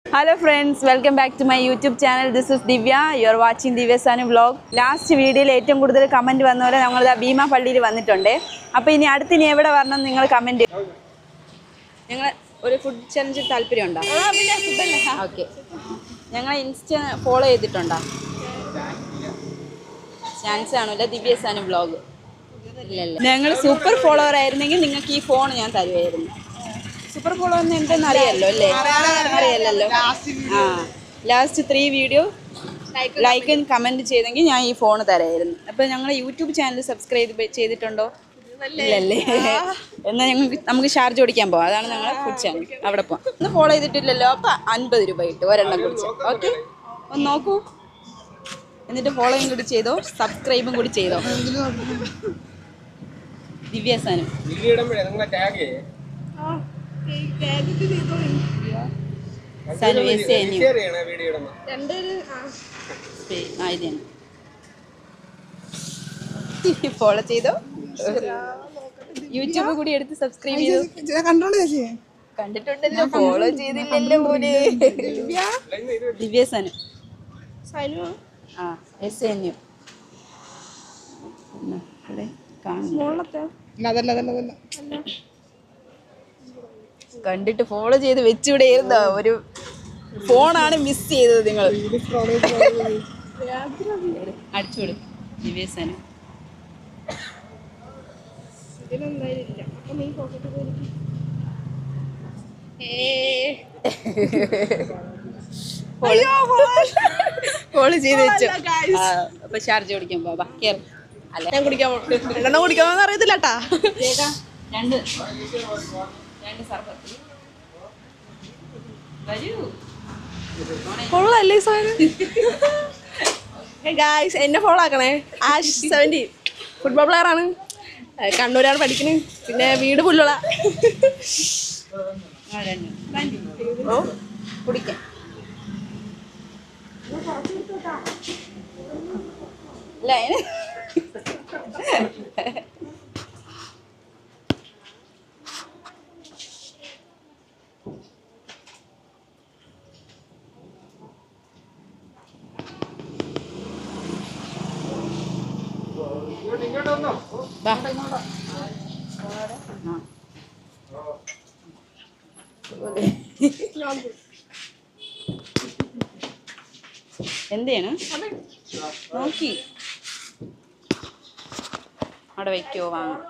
Hello friends, welcome back to my YouTube channel. This is Divya. You are watching Divya Sanu vlog. Last video il ഏറ്റവും കൂടുതൽ comment വന്നവരെ നമ്മൾ ഭീമ പള്ളിയിൽ വന്നിട്ടുണ്ട്. അപ്പോൾ ഇനി അടുത്ത് ഇനി എവിടെ വരണം നിങ്ങൾ കമന്റ് ചെയ്യൂ. നിങ്ങൾ ഒരു ഫുഡ് ചലഞ്ച് താൽപര്യം ഉണ്ടോ? പിന്നെ ഫുഡ് അല്ലേ. ഓക്കേ. ഞങ്ങൾ ഇൻസ്റ്റ ഫോളോ ചെയ്തിട്ടുണ്ടോ? ചാൻസ് ആണല്ലോ ദിവ്യ സാനു വ്ലോഗ്. ഇല്ലല്ല. ഞങ്ങൾ സൂപ്പർ ഫോളോവർ ആയിരുന്നെങ്കിൽ നിങ്ങൾക്ക് ഈ ഫോൺ ഞാൻ തരുമായിരുന്നു. സൂപ്പർ ഫോളോവർ എന്തെന്ന് അറിയാലോ അല്ലേ? അറിയാലല്ലോ. ആ last 3 video like and comment ചെയ്തെങ്കിൽ ഞാൻ ഈ ഫോൺ തരായിരുന്നു. അപ്പോൾ ഞങ്ങൾ യൂട്യൂബ് ചാനൽ സബ്സ്ക്രൈബ് ചെയ്തിട്ടുണ്ടോ? ഇല്ലല്ലേ. എന്നാൽ നമുക്ക് ഷാർജ ഓടിക്കാൻ പോവാം. അതാണ് ഞങ്ങളെ ഫുഡ് ചാനൽ. അവിടെ പോവാം. ഒന്ന് ഫോളോ ചെയ്തിട്ടില്ലല്ലോ. അപ്പോൾ 50 രൂപ കിട്ടും ഒരെണ്ണം കുടിച്ച്. ഓക്കെ, ഒന്ന് നോക്കൂ. എന്നിട്ട് ഫോളോയും കൂടി ചെയ്തോ, സബ്സ്ക്രൈബും കൂടി ചെയ്തോ. ദിവ്യ സാനു ഫോളോ ചെയ്തോ. യൂട്യൂബ് കൂടി എടുത്ത് സബ്സ്ക്രൈബ് ചെയ്തോ. കണ്ടിട്ടുണ്ടല്ലോ, ഫോളോ ചെയ്തില്ലല്ലോ പോലെ. ദിവ്യ സാനു SNU കണ്ടിട്ട് ഫോളോ ചെയ്ത് വെച്ചിവിടെ ഇരുന്നോ. ഒരു ഫോണാണ് മിസ് ചെയ്തത്. നിങ്ങൾ അടിച്ചുവിടും. ദിവ്യ സാനു ഫോളോ ചെയ്ത് വെച്ചു. അപ്പൊ ഷാർജ കുടിക്കാൻ പോവാ. അല്ല ഞാൻ കുടിക്കാമെന്ന് അറിയത്തില്ല കേട്ടാ. രണ്ട് സർബത്ത് വരൂ. കൊള്ളല്ലേ സാധനം. ഗായ്സ് എന്നെ ഫോളോ ആക്കണേ. ആഷ് 17 ഫുട്ബോൾ പ്ലെയർ ആണ്. കണ്ണൂരാണ് പഠിക്കുന്നത്. പിന്നെ വീട് പുല്ലുള്ള. ഓ കുടിക്കാം. എന്താണ് നോക്കി അവിടെ വയ്ക്കോ. വാങ്ങാം.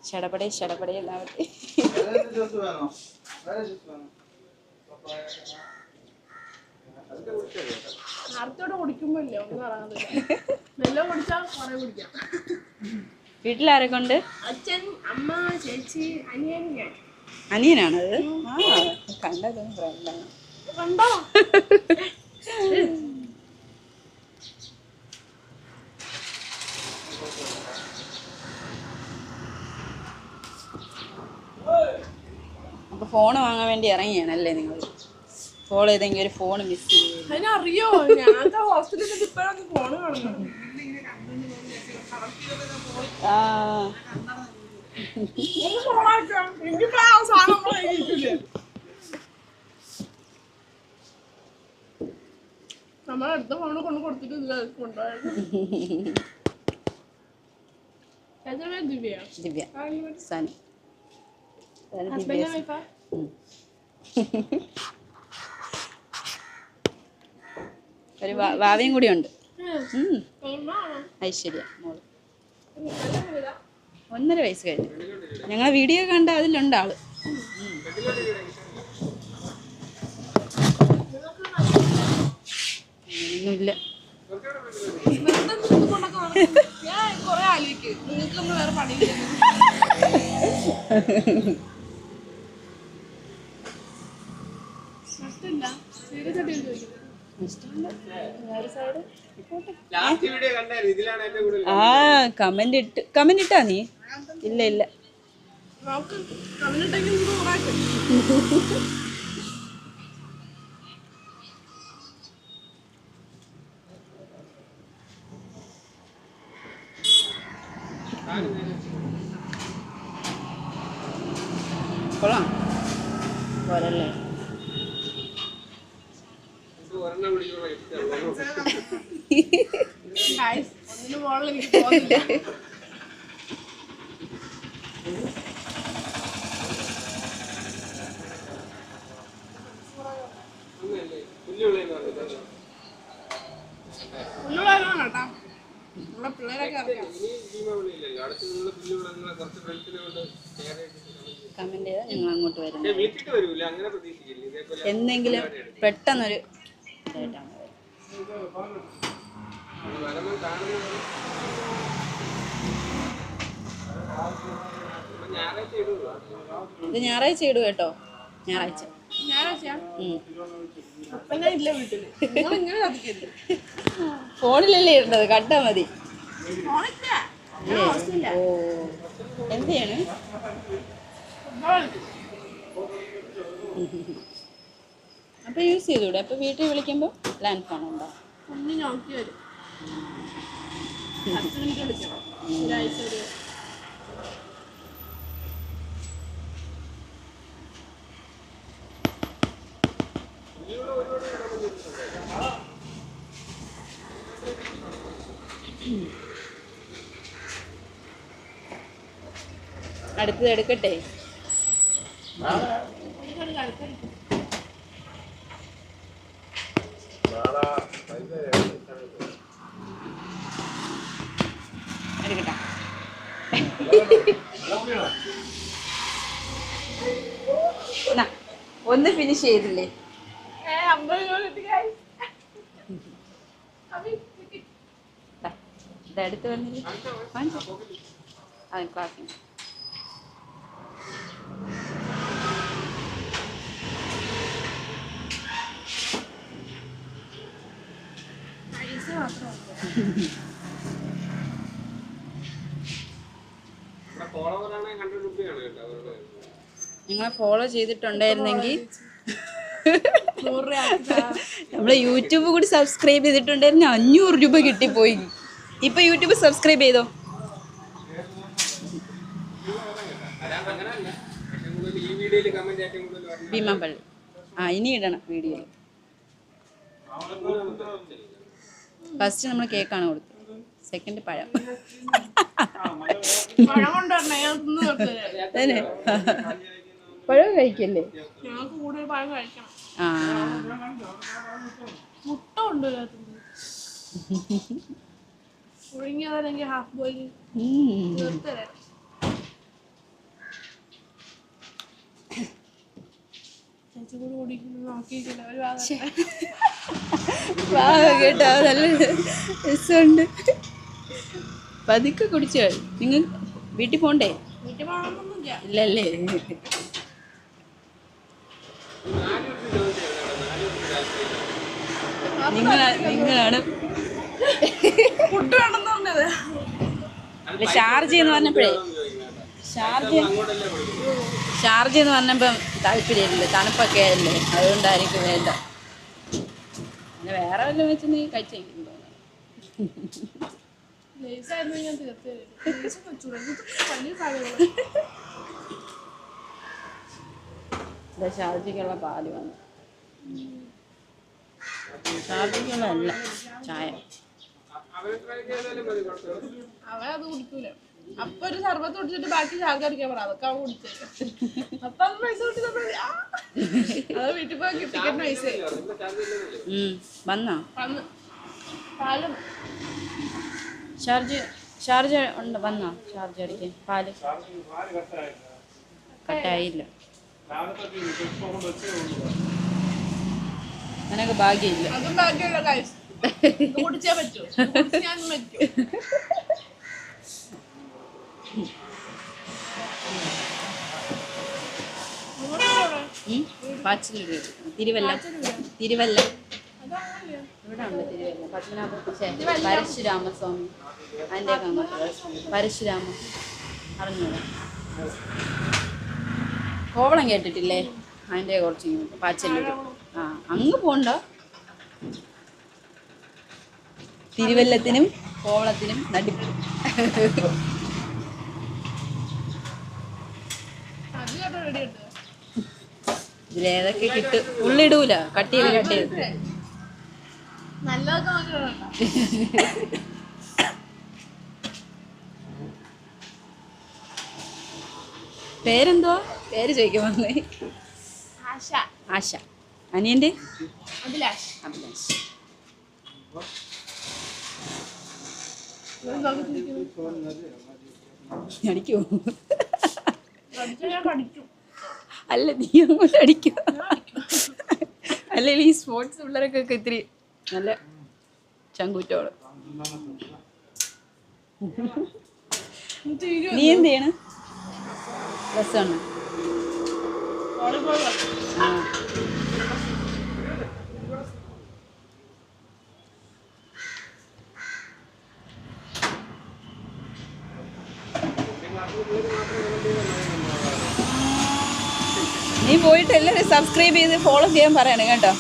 ഷടപടേ എല്ലാവരും വീട്ടിലാരൊക്കെ ഉണ്ട്? അച്ഛൻ, അമ്മ, ചേച്ചി, അനിയൻ, ഞാൻ. അനിയനാണത്? കണ്ടത് ഫ്രണ്ടാണ്. കണ്ടോ? അപ്പൊ ഫോണ് വാങ്ങാൻ വേണ്ടി ഇറങ്ങിയാണല്ലേ നിങ്ങൾ? ഫോളോ ചെയ്തെങ്കിൽ ഒരു ഫോൺ മിസ് ചെയ്യും. അതിനറിയോ ഞാൻ ഹോസ്റ്റലിൽ ഇപ്പോഴാണ് ഫോണ് കാണുന്നത്. നമ്മളടുത്ത ഫോണ് കൊണ്ട് കൊടുത്തിട്ട് ദിവ്യ സാനു. ഒരു ഭാവിയും കൂടി ഉണ്ട്. ഐശ്വര്യ മോള് 1.5 വയസ്സ് കഴിഞ്ഞു. ഞങ്ങളെ വീഡിയോ കണ്ട അതിലുണ്ട് ആള്. ഒന്നുമില്ല. കൊറേ ആലോചിക്ക്. നിങ്ങൾക്കൊന്നും വേറെ പണിയില്ല. കമന്റ് ഇട്ടാ നീ? ഇല്ല. കൊള്ളാം പോരല്ലേ? ഒന്നിനും മോളിൽ എനിക്ക് പോകുന്നില്ല. പുല്ലുള്ളതാണ് കേട്ടോ. നമ്മളെ പിള്ളേരൊക്കെ അറിയാം. കമന്റ് ചെയ്താൽ ഞങ്ങൾ അങ്ങോട്ട് വരും. എന്തെങ്കിലും പെട്ടെന്നൊരു ഇതായിട്ടാണ് ഇത് ഞായറാഴ്ച ഇടും കേട്ടോ. ഞായറാഴ്ച അപ്പനെ ഇല്ല വീട്ടില്. നിങ്ങൾ ഇങ്ങനെ കത്തിക്കരുത്. ഫോണിലല്ലേ ഇടേണ്ടത്, കണ്ടാ മതി. ഫോണില്ല. ഓ എന്താണ് അപ്പൊ യൂസ് ചെയ്തൂടെ? അപ്പൊ വീട്ടിൽ വിളിക്കുമ്പോ ലാൻഡ് ഫോൺ ഉണ്ടോ? ഒന്ന് നോക്കി വരും. 10 മിനിറ്റ് വിളിക്കണം ഒരാഴ്ച. ഒരു അടുത്തത് എടുക്കട്ടെ. എടുക്കട്ടെ. ഒന്ന് ഫിനിഷ് ചെയ്തില്ലേ? 50 രൂപ കിട്ടി guys. ഇതെടുത്ത് വന്നില്ലേ? അതെ ക്ലാസ്സിൽ പൈസ മാത്രമാണ്. നിങ്ങളെ ഫോളോ ചെയ്തിട്ടുണ്ടായിരുന്നെങ്കിൽ 100 രൂപ നമ്മളെ യൂട്യൂബ് കൂടി സബ്സ്ക്രൈബ് ചെയ്തിട്ടുണ്ടായിരുന്നു 500 രൂപ കിട്ടിപ്പോയി. ഇപ്പൊ യൂട്യൂബ് സബ്സ്ക്രൈബ് ചെയ്തോ? ഭീമാപ്പള്ളി. ഇനി ഇടണം വീഡിയോയിൽ. ഫസ്റ്റ് നമ്മൾ കേക്കാണ് കൊടുത്തത്, സെക്കൻഡ് പഴം. പഴം കൊണ്ടുവരണേ. തന്നെ പഴം കഴിക്കല്ലേ? ഞങ്ങൾക്ക് കൂടുതൽ പഴം കഴിക്കണം. മുട്ട കൊണ്ടുവരാത്ത പുഴുങ്ങിയതല്ലെങ്കിൽ ഹാഫ് ബോയിൽ തീർത്തരാം. ചേച്ചി കൂടി കുടിക്കുന്നു നോക്കിയിരിക്കില്ല. ഒരു കേട്ടോ, നല്ല രസമുണ്ട്. പതുക്കെ കുടിച്ചോ. നിങ്ങൾ വീട്ടിൽ പോണ്ടേ? വീട്ടിൽ പോകണമെന്നൊന്നുമില്ല. ഇല്ലല്ലേ? നിങ്ങളാണ് ഫുഡ് വേണമെന്ന് പറഞ്ഞത്. ഷാർജ എന്ന് പറഞ്ഞപ്പോഴേ ഷാർജ എന്ന് പറഞ്ഞപ്പം താല്പര്യമില്ല, തണുപ്പൊക്കെ അല്ലേ, അതുകൊണ്ടായിരിക്കും വേണ്ട. പിന്നെ വേറെ വല്ലതും വെച്ച് നീ കഴിച്ചേക്കും തോന്നുന്നു. ലേസായിരുന്നു ഞാൻ ഷാർജയ്ക്കുള്ള പാല് വന്നു. ഷാർജയ്ക്കുള്ളതല്ല ചായ. അവനത് കുടിക്കൂല. അപ്പൊ ഒരു സർബത്ത് കുടിച്ചിട്ട് ബാക്കി ചാർജ് അടിക്കാൻ പറ. അതൊക്കെ അവൻ കുടിച്ചത്. അപ്പൊ അത് പൈസ കുട്ടി അത് വീട്ടിൽ പോയി ടിക്കറ്റ് പൈസ വന്നോ? വന്ന് പാലും ഷാർജ ഉണ്ട്. വന്നോ ഷാർജ അടിക്കാൻ? പാല് കട്ടായില്ല. നിനക്ക് ഭാഗ്യമില്ല. അതും ഭാഗ്യമുള്ള കാര്യം. കുടിച്ചേ പറ്റൂ. ഞാൻ പറ്റൂ. പാച്ചിലൂർ തിരുവല്ല. തിരുവല്ല ഇവിടെ ഉണ്ട്. തിരുവല്ല പത്മനാഭ പരശുരാമസ്വാമി. അതിൻ്റെയൊക്കെ അങ്ങോട്ട് പരശുരാമ അറിഞ്ഞൂടാ. കോവളം കേട്ടിട്ടില്ലേ? അതിൻ്റെ കുറച്ച് ഇങ്ങോട്ട് പാച്ചല്ലൂർ. അങ്ങ് പോണ്ട. തിരുവല്ലത്തിനും കോവളത്തിനും നടുക്ക്. അത് കേട്ടോ റെഡി എടുത്തത്. ഇതിലേതൊക്കെ കിട്ടും. ഉള്ളിടൂല, കട്ട് ചെയ്ത്. നല്ലതൊക്കെ നോക്കിയോളാം. പേരെന്തുവാ? പേര് ചോദിക്കാൻ വന്നേ. ആശ. ആശ. അനിയന്റെ? അഭിലാഷ്. അഭിലാഷ്. അടിക്കോ? അല്ല, നീ അങ്ങോട്ട് അടിക്കോ? അല്ലെങ്കിൽ ഈ സ്പോർട്സ് പിള്ളേരൊക്കെ ഇത്തിരി നല്ല ചങ്കൂറ്റോള്. നീ എന്ത് ചെയ്യണ്? പ്ലസ് 1. നീ പോയിട്ട് എല്ലാവരും സബ്സ്ക്രൈബ് ചെയ്ത് ഫോളോ ചെയ്യാൻ പറയണേ കേട്ടോ.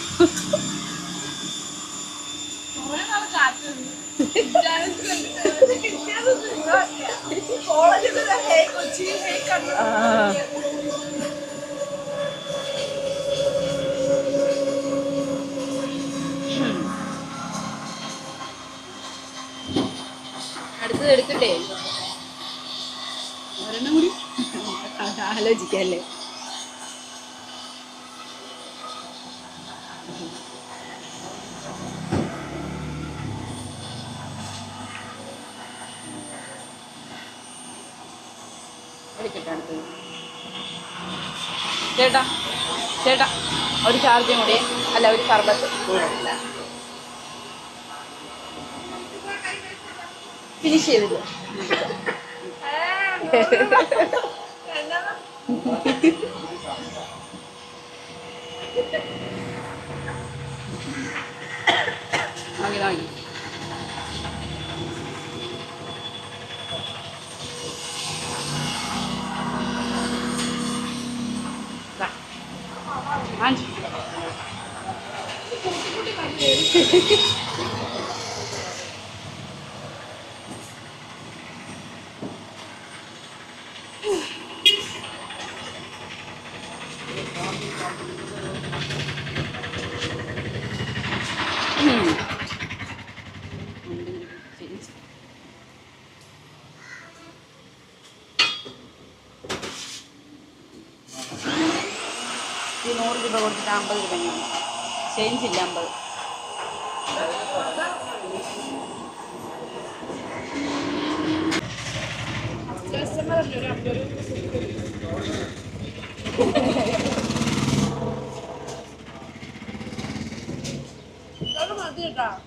അടുത്തത് എടുക്കട്ടെ? ഒരെണ്ണം കൂടി ആലോചിക്കല്ലേ. ചേട്ടാ ചേട്ടാ, ഒരു ചാർജും കൂടി. അല്ല, ഒരു സർബത്ത് ഫിനിഷ് ചെയ്തില്ല. നോക്കി നോക്കി. ഈ 100 രൂപ കൊടുത്തിട്ട് 50 രൂപ ചേഞ്ച് ഇല്ല. 50.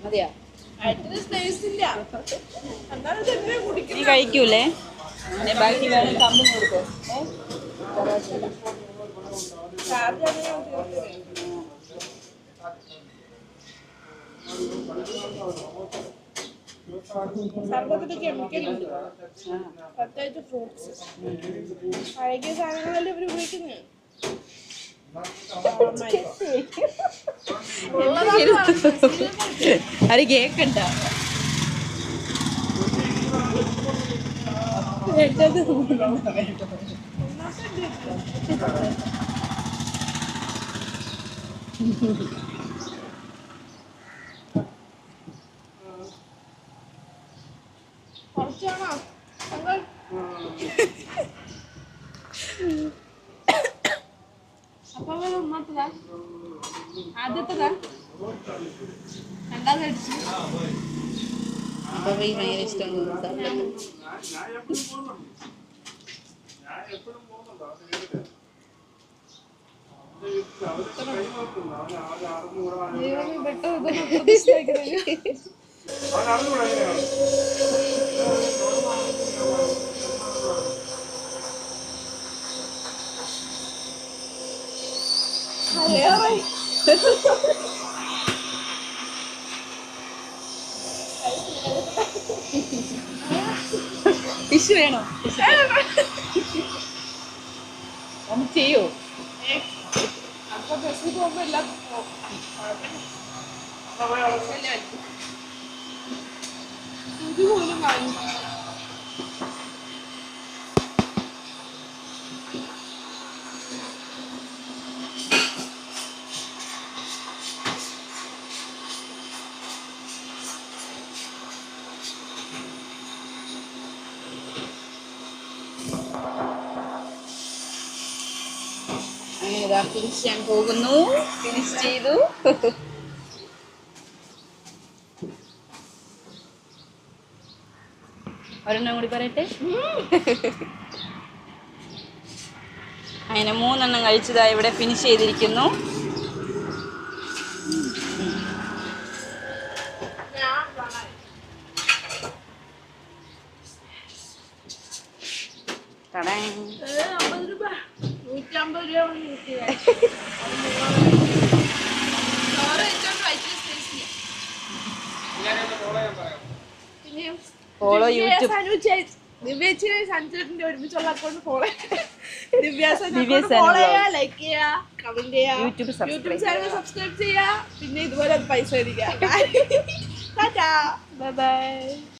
മതിയാ? നീ കഴിക്കൂലേ? ബാക്കി വേണം കമ്പനി കൊടുക്കോ? സർവ്വത്തിന് കെമിക്കൽ ഉണ്ട്, പ്രത്യേകിച്ച് ഫ്രൂട്ട്സ്. പഴകിയ സാധനങ്ങളല്ലേ ഇവർ ഉപയോഗിക്കുന്നത്. അത് കേക്കണ്ട. കുറച്ചാണോ അപ്പൊ ഒന്നാത്തതാ? ആദ്യത്തതാ? രണ്ടാമത് അടിച്ചു. അപ്പൊ ഭയങ്കര ഇഷ്ടം. ഫിഷ് വേണോ? ഒന്ന് ചെയ്യോ? അപ്പൊ ബസ്സിൽ പോകുമ്പോ എല്ലാം ഇത് പോലും വാങ്ങി. ഇതാ ഫിനിഷ് ചെയ്യാൻ പോകുന്നു. ഫിനിഷ് ചെയ്തു. ഒരെണ്ണം കൂടി പറയട്ടെ. അങ്ങനെ 3 എണ്ണം കഴിച്ചതാ ഇവിടെ ഫിനിഷ് ചെയ്തിരിക്കുന്നു. ടടാങ്. 50 രൂപ 150 രൂപ കൊണ്ട് കിട്ടിയത്. Follow YouTube. ദിവ്യേച്ചിനെ സഞ്ജുവിന്റെ ഒരുമിച്ചുള്ള അക്കൗണ്ട് ഫോളോ ദിവ്യ ഫോളോ ചെയ്യുക, ലൈക്ക് ചെയ്യുക, കമന്റ് ചെയ്യുക, യൂട്യൂബ് യൂട്യൂബ് ചാനൽ സബ്സ്ക്രൈബ് ചെയ്യുക. പിന്നെ ഇതുപോലെ പൈസ മേടിക്കുക. Bye bye.